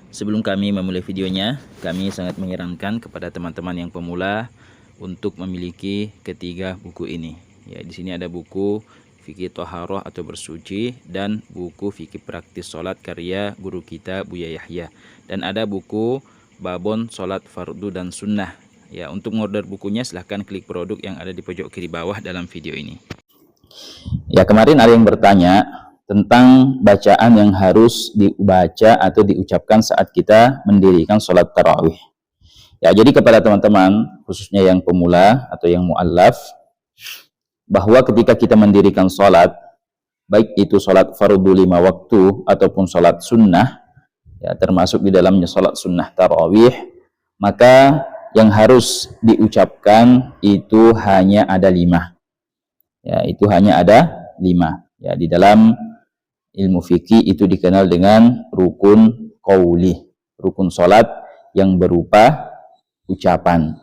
Sebelum kami memulai videonya, kami sangat menyarankan kepada teman-teman yang pemula untuk memiliki ketiga buku ini. Ya, di sini ada buku Fikih Thaharah atau bersuci dan buku Fikih Praktis Salat karya guru kita Buya Yahya. Dan ada buku Babon Salat Fardu dan Sunnah. Ya, untuk order bukunya silahkan klik produk yang ada di pojok kiri bawah dalam video ini. Ya, kemarin ada yang bertanya tentang bacaan yang harus dibaca atau diucapkan saat kita mendirikan sholat tarawih. Ya, jadi kepada teman-teman, khususnya yang pemula atau yang mu'allaf, bahwa ketika kita mendirikan sholat, baik itu sholat fardu 5 waktu ataupun sholat sunnah, ya, termasuk di dalamnya sholat sunnah tarawih, maka yang harus diucapkan itu hanya ada 5. Ya, itu hanya ada 5. Ya, di dalam ilmu fikih itu dikenal dengan rukun qauli, rukun salat yang berupa ucapan.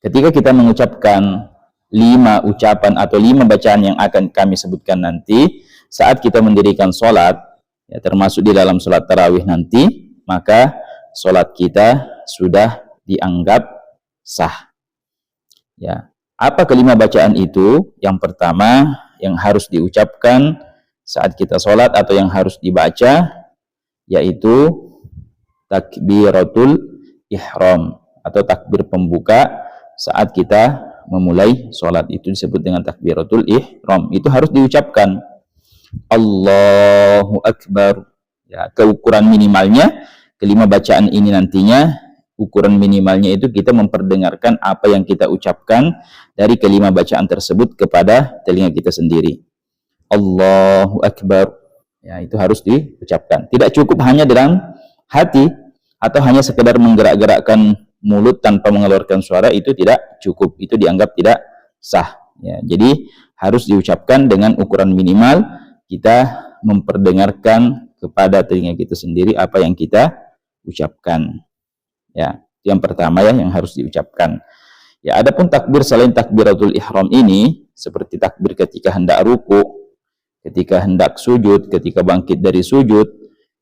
Ketika kita mengucapkan 5 ucapan atau 5 bacaan yang akan kami sebutkan nanti saat kita mendirikan salat, ya, termasuk di dalam salat tarawih nanti, maka salat kita sudah dianggap sah. Ya, apa kelima bacaan itu? Yang pertama yang harus diucapkan saat kita sholat atau yang harus dibaca yaitu takbiratul ihram atau takbir pembuka saat kita memulai sholat, itu disebut dengan takbiratul ihram. Itu harus diucapkan Allahu Akbar. Ya, keukuran minimalnya kelima bacaan ini nantinya ukuran minimalnya itu kita memperdengarkan apa yang kita ucapkan dari kelima bacaan tersebut kepada telinga kita sendiri. Allahu Akbar. Ya, itu harus diucapkan. Tidak cukup hanya dalam hati atau hanya sekedar menggerak-gerakkan mulut tanpa mengeluarkan suara, itu tidak cukup. Itu dianggap tidak sah. Ya, jadi harus diucapkan dengan ukuran minimal kita memperdengarkan kepada telinga kita sendiri apa yang kita ucapkan. Ya, yang pertama ya yang harus diucapkan. Ya, adapun takbir selain takbiratul ihram ini seperti takbir ketika hendak ruku, ketika hendak sujud, ketika bangkit dari sujud,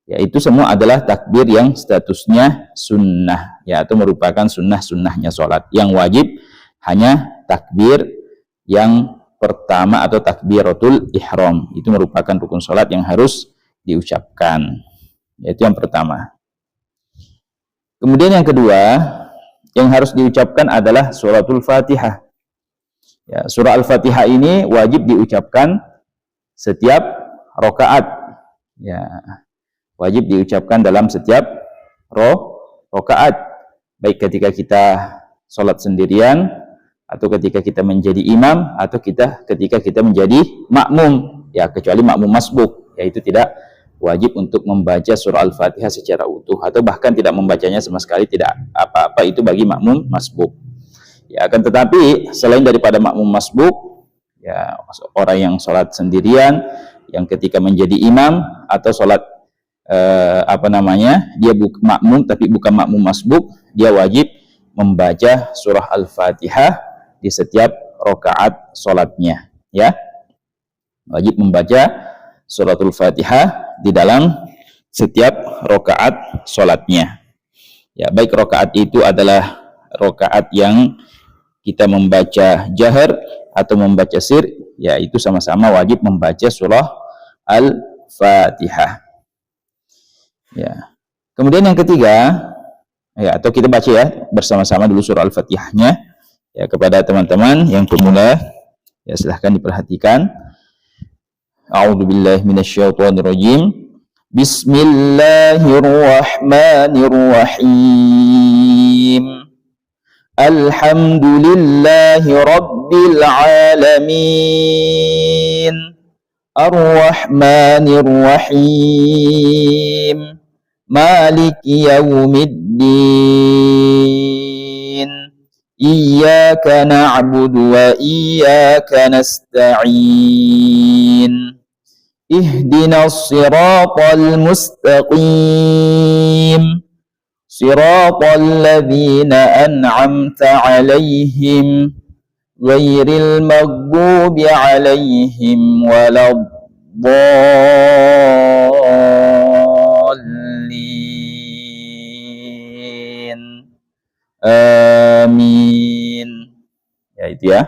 ya itu semua adalah takbir yang statusnya sunnah, ya, atau merupakan sunnah-sunnahnya sholat. Yang wajib hanya takbir yang pertama atau takbiratul ihram, itu merupakan rukun sholat yang harus diucapkan. Yaitu yang pertama. Kemudian yang kedua yang harus diucapkan adalah suratul Fatihah. Ya, surah Al-Fatihah ini wajib diucapkan setiap rokaat. Ya, wajib diucapkan dalam setiap rokaat. Baik ketika kita sholat sendirian, atau ketika kita menjadi imam, atau ketika kita menjadi makmum. Ya, kecuali makmum masbuk, yaitu tidak wajib untuk membaca surah Al-Fatihah secara utuh, atau bahkan tidak membacanya sama sekali, tidak apa-apa itu bagi makmum masbuk. Ya, akan tetapi selain daripada makmum masbuk, ya, orang yang sholat sendirian, yang ketika menjadi imam atau sholat dia makmum tapi bukan makmum masbuk, dia wajib membaca surah Al-Fatihah di setiap rakaat sholatnya. Ya, wajib membaca suratul Fatihah di dalam setiap rakaat sholatnya. Ya, baik rakaat itu adalah rakaat yang kita membaca jahar atau membaca sir, ya itu sama-sama wajib membaca surah Al-Fatihah. Ya. Kemudian yang ketiga, ya, atau kita baca ya bersama-sama dulu surah Al-Fatihahnya. Ya, kepada teman-teman yang pemula, ya silahkan diperhatikan. A'udzubillahi minasyaitonirrajim. Bismillahirrahmanirrahim. Alhamdulillahi Rabbil Alamin. Ar-Rahmanir-Rahim. Maliki Yawmiddin. Iyyaka na'budu wa iyyaka nasta'in. Ihdinas siratal mustaqim. Siratal ladzina an'amta 'alaihim ghairil maghdubi 'alaihim waladdallin. Amin. Ya itu ya.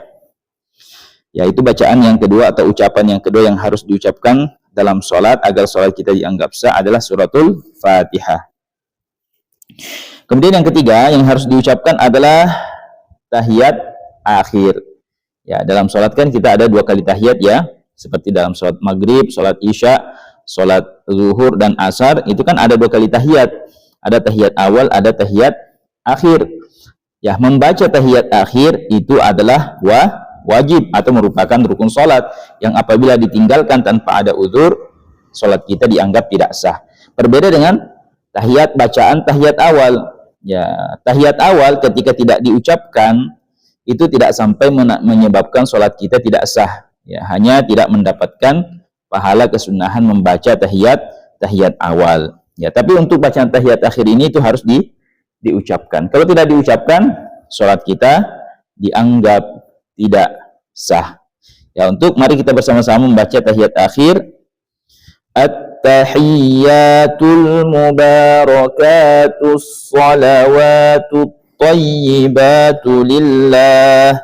Ya itu bacaan yang kedua atau ucapan yang kedua yang harus diucapkan dalam sholat agar sholat kita dianggap sah adalah suratul Fatihah. Kemudian yang ketiga yang harus diucapkan adalah tahiyat akhir. Ya, dalam sholat kan kita ada 2 kali tahiyat ya, seperti dalam sholat maghrib, sholat isya, sholat zuhur dan asar, itu kan ada 2 kali tahiyat. Ada tahiyat awal, ada tahiyat akhir. Ya, membaca tahiyat akhir itu adalah wajib atau merupakan rukun sholat yang apabila ditinggalkan tanpa ada uzur, sholat kita dianggap tidak sah. Berbeda dengan tahiyat bacaan tahiyat awal. Ya, tahiyat awal ketika tidak diucapkan itu tidak sampai menyebabkan sholat kita tidak sah. Ya, hanya tidak mendapatkan pahala kesunahan membaca tahiyat awal. Ya, tapi untuk bacaan tahiyat akhir ini itu harus diucapkan. Kalau tidak diucapkan, sholat kita dianggap tidak sah. Ya, untuk mari kita bersama-sama membaca tahiyat akhir. At-tahiyyatul mubarakatus salawatut thayyibatu lillah.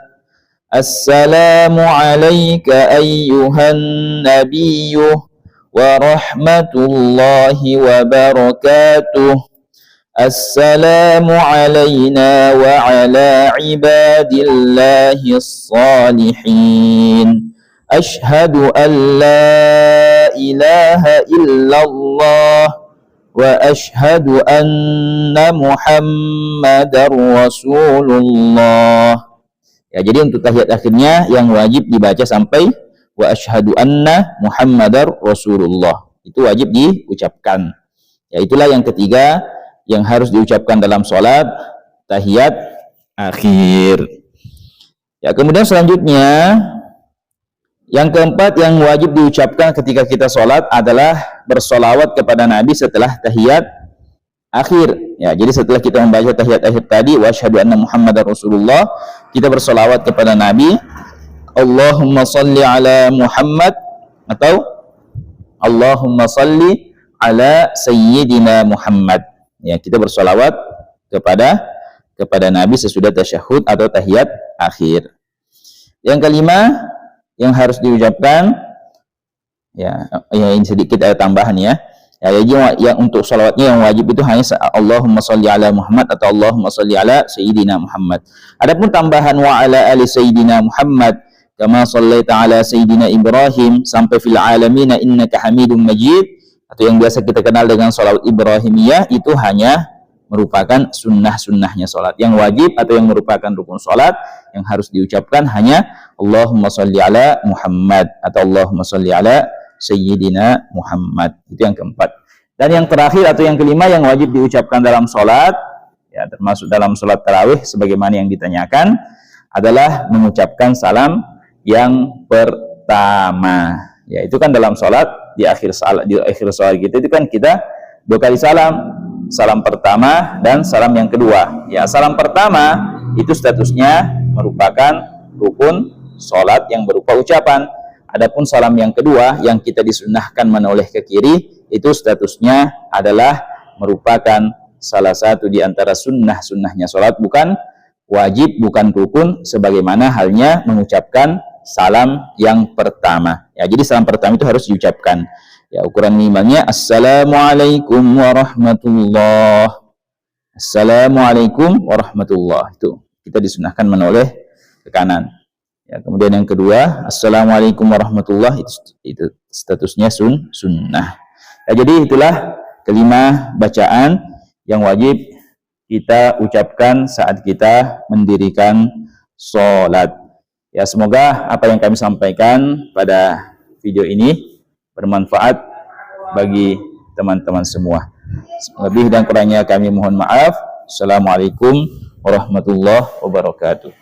Assalamu alayka ayyuhan nabiyyu wa rahmatullahi wa barakatuh. Assalamu alayna wa ala ibadillahis salihin. Ashhadu an la ilaha illallah wa ashhadu anna Muhammadar Rasulullah. Ya, jadi untuk tahiyat akhirnya yang wajib dibaca sampai wa ashhadu anna Muhammadar Rasulullah. Itu wajib diucapkan. Ya, itulah yang ketiga yang harus diucapkan dalam sholat tahiyat akhir. Ya, kemudian selanjutnya yang keempat yang wajib diucapkan ketika kita sholat adalah bersolawat kepada Nabi setelah tahiyat akhir. Ya, jadi setelah kita membaca tahiyat akhir tadi wa asyhadu anna Muhammadar Rasulullah, kita bersolawat kepada Nabi. Allahumma salli ala Muhammad atau Allahumma salli ala Sayyidina Muhammad. Ya, kita bersolawat kepada Nabi sesudah tasyahud atau tahiyat akhir. Yang kelima yang harus diucapkan, ya ini sedikit ada tambahan ya. Ya, jadi yang untuk salawatnya yang wajib itu hanya Allahumma sholli ala Muhammad atau Allahumma sholli ala Sayyidina Muhammad. Adapun tambahan wa ala ali Sayyidina Muhammad kama shallaita ala Sayyidina Ibrahim sampai fil alamin innaka Hamidum Majid atau yang biasa kita kenal dengan salawat Ibrahimiyah itu hanya merupakan sunnah-sunnahnya sholat. Yang wajib atau yang merupakan rukun sholat yang harus diucapkan hanya Allahumma sholli ala Muhammad atau Allahumma sholli ala Sayyidina Muhammad. Itu yang keempat. Dan yang terakhir atau yang kelima yang wajib diucapkan dalam sholat, ya termasuk dalam sholat tarawih sebagaimana yang ditanyakan, adalah mengucapkan salam yang pertama. Ya, itu kan dalam sholat di akhir sholat kita itu kan kita 2 kali salam. Salam pertama dan salam yang kedua. Ya, salam pertama itu statusnya merupakan rukun sholat yang berupa ucapan. Adapun salam yang kedua yang kita disunnahkan menoleh ke kiri itu statusnya adalah merupakan salah satu di antara sunnahnya sholat, bukan wajib, bukan rukun, sebagaimana halnya mengucapkan salam yang pertama. Ya, jadi salam pertama itu harus diucapkan. Ya, ukuran minimalnya Assalamualaikum warahmatullah. Assalamualaikum warahmatullah. Itu kita disunahkan menoleh ke kanan. Ya, kemudian yang kedua Assalamualaikum warahmatullah itu statusnya sunnah. Ya, jadi itulah kelima bacaan yang wajib kita ucapkan saat kita mendirikan sholat. Ya, semoga apa yang kami sampaikan pada video ini bermanfaat bagi teman-teman semua. Lebih dan kurangnya kami mohon maaf. Assalamualaikum warahmatullahi wabarakatuh.